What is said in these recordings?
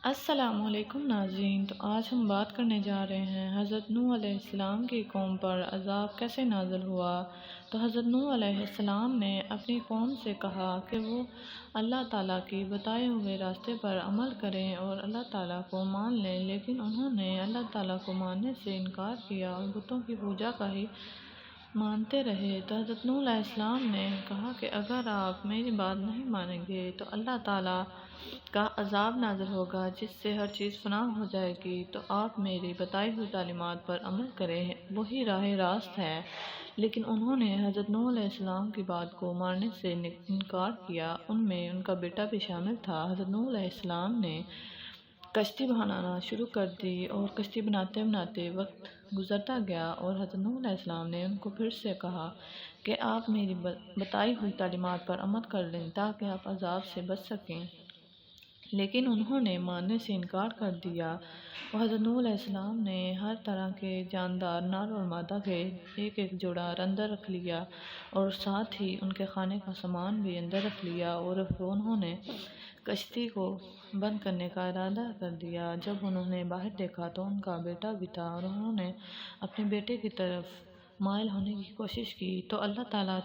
السلام علیکم ناظرین، تو آج ہم بات کرنے جا رہے ہیں حضرت نوح علیہ السلام کی قوم پر عذاب کیسے نازل ہوا۔ تو حضرت نوح علیہ السلام نے اپنی قوم سے کہا کہ وہ اللہ تعالیٰ کی بتائے ہوئے راستے پر عمل کریں اور اللہ تعالیٰ کو مان لیں، لیکن انہوں نے اللہ تعالیٰ کو ماننے سے انکار کیا اور بتوں کی پوجا کا ہی مانتے رہے۔ تو حضرت نوح علیہ السلام نے کہا کہ اگر آپ میری بات نہیں مانیں گے تو اللہ تعالیٰ کا عذاب نازل ہوگا جس سے ہر چیز فنا ہو جائے گی، تو آپ میری بتائی ہوئی تعلیمات پر عمل کریں، وہی راہ راست ہے۔ لیکن انہوں نے حضرت نوح علیہ السلام کی بات کو ماننے سے انکار کیا۔ ان میں ان کا بیٹا بھی شامل تھا۔ حضرت نوح علیہ السلام نے کشتی بنانا شروع کر دی اور کشتی بناتے بناتے وقت گزرتا گیا، اور حضرت نوح علیہ السلام نے ان کو پھر سے کہا کہ آپ میری بتائی ہوئی تعلیمات پر عمل کر لیں تاکہ آپ عذاب سے بچ سکیں، لیکن انہوں نے ماننے سے انکار کر دیا۔ اور حضرت نوح علیہ السلام نے ہر طرح کے جاندار، نر اور مادہ کے ایک ایک جوڑا اندر رکھ لیا اور ساتھ ہی ان کے کھانے کا سامان بھی اندر رکھ لیا، اور انہوں نے کشتی کو بند کرنے کا ارادہ کر دیا۔ جب انہوں نے باہر دیکھا تو ان کا بیٹا بھی تھا، اور انہوں نے اپنے بیٹے کی طرف مائل ہونے کی کوشش کی تو اللہ تعالیٰ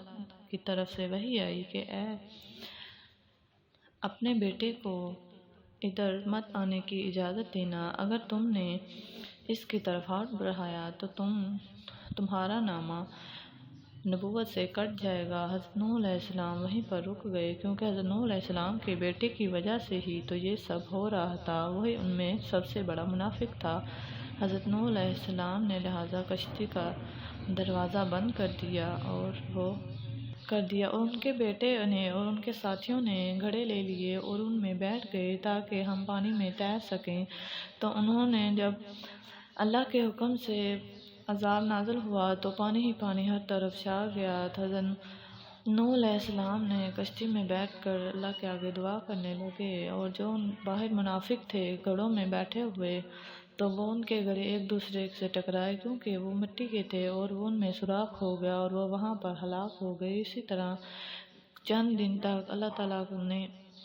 کی طرف سے وحی آئی کہ اے اپنے بیٹے کو ادھر مت آنے کی اجازت دینا، اگر تم نے اس کی طرف ہاتھ بڑھایا تو تمہارا نامہ نبوت سے کٹ جائے گا۔ حضرت نوح علیہ السلام وہیں پر رک گئے، کیونکہ حضرت نوح علیہ السلام کے بیٹے کی وجہ سے ہی تو یہ سب ہو رہا تھا، وہی ان میں سب سے بڑا منافق تھا۔ حضرت نوح علیہ السلام نے لہٰذا کشتی کا دروازہ بند کر دیا اور ان کے بیٹے نے اور ان کے ساتھیوں نے گھڑے لے لیے اور ان میں بیٹھ گئے تاکہ ہم پانی میں تیر سکیں۔ تو انہوں نے جب اللہ کے حکم سے عذاب نازل ہوا تو پانی ہی پانی ہر طرف چھا گیا۔ حضرت نوح علیہ السلام نے کشتی میں بیٹھ کر اللہ کے آگے دعا کرنے لگے، اور جو باہر منافق تھے گھڑوں میں بیٹھے ہوئے تو وہ ان کے گھڑے ایک دوسرے سے ٹکرائے، کیونکہ وہ مٹی کے تھے اور وہ ان میں سوراخ ہو گیا اور وہ وہاں پر ہلاک ہو گئے۔ اسی طرح چند دن تک اللہ تعالیٰ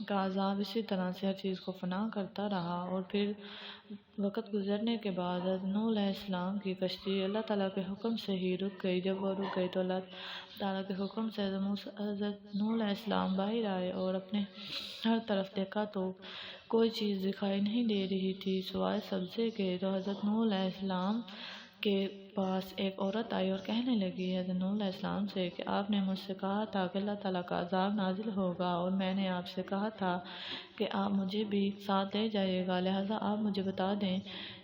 کا عذاب اسی طرح سے ہر چیز کو فنا کرتا رہا، اور پھر وقت گزرنے کے بعد حضرت نوح علیہ السلام کی کشتی اللہ تعالیٰ کے حکم سے ہی رک گئی۔ جب وہ رک گئی تو اللہ تعالیٰ کے حکم سے حضرت نوح علیہ السلام باہر آئے اور اپنے ہر طرف دیکھا تو کوئی چیز دکھائی نہیں دے رہی تھی سوائے سبزے کے۔ تو حضرت نوح علیہ السلام کے پاس ایک عورت آئی اور کہنے لگی حضرت نوح علیہ السلام سے کہ آپ نے مجھ سے کہا تھا کہ اللہ تعالیٰ کا عذاب نازل ہوگا، اور میں نے آپ سے کہا تھا کہ آپ مجھے بھی ساتھ لے جائیے گا، لہٰذا آپ مجھے بتا دیں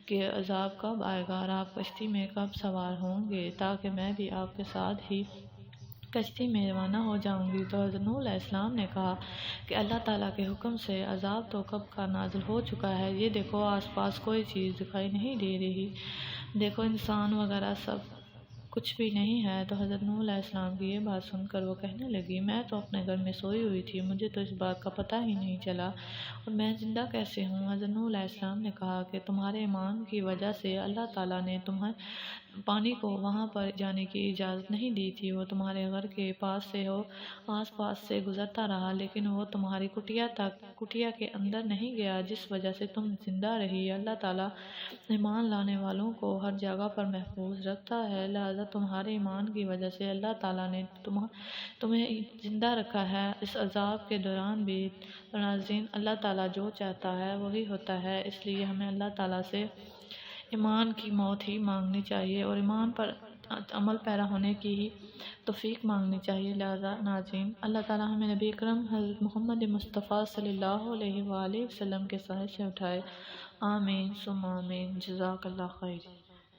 کہ عذاب کب آئے گا اور آپ کشتی میں کب سوار ہوں گے تاکہ میں بھی آپ کے ساتھ ہی کشتی میں روانہ ہو جاؤں گی۔ تو حضرت نوح علیہ السلام نے کہا کہ اللہ تعالیٰ کے حکم سے عذاب تو کب کا نازل ہو چکا ہے، یہ دیکھو آس پاس کوئی چیز دکھائی نہیں دے رہی، دیکھو انسان وغیرہ سب کچھ بھی نہیں ہے۔ تو حضرت نوح علیہ السلام کی یہ بات سن کر وہ کہنے لگی میں تو اپنے گھر میں سوئی ہوئی تھی، مجھے تو اس بات کا پتہ ہی نہیں چلا، اور میں زندہ کیسے ہوں۔ حضرت نوح علیہ السلام نے کہا کہ تمہارے ایمان کی وجہ سے اللہ تعالیٰ نے تمہیں پانی کو وہاں پر جانے کی اجازت نہیں دی تھی، وہ تمہارے گھر کے پاس سے آس پاس سے گزرتا رہا، لیکن وہ تمہاری کٹیا کے اندر نہیں گیا، جس وجہ سے تم زندہ رہی۔ اللہ تعالیٰ ایمان لانے والوں کو ہر جگہ پر محفوظ رکھتا ہے، لہٰذا تمہارے ایمان کی وجہ سے اللہ تعالیٰ نے تمہیں زندہ رکھا ہے اس عذاب کے دوران بھی۔ ناظرین، اللہ تعالیٰ جو چاہتا ہے وہی ہوتا ہے، اس لیے ہمیں اللہ تعالیٰ سے ایمان کی موت ہی مانگنی چاہیے اور ایمان پر عمل پیرا ہونے کی ہی توفیق مانگنی چاہیے۔ لہٰذا ناظرین، اللہ تعالیٰ ہمیں نبی اکرم حضرت محمد مصطفیٰ صلی اللہ علیہ وآلہ وسلم کے سائے سے اٹھائے، آمین ثم آمین۔ جزاک اللہ خیر۔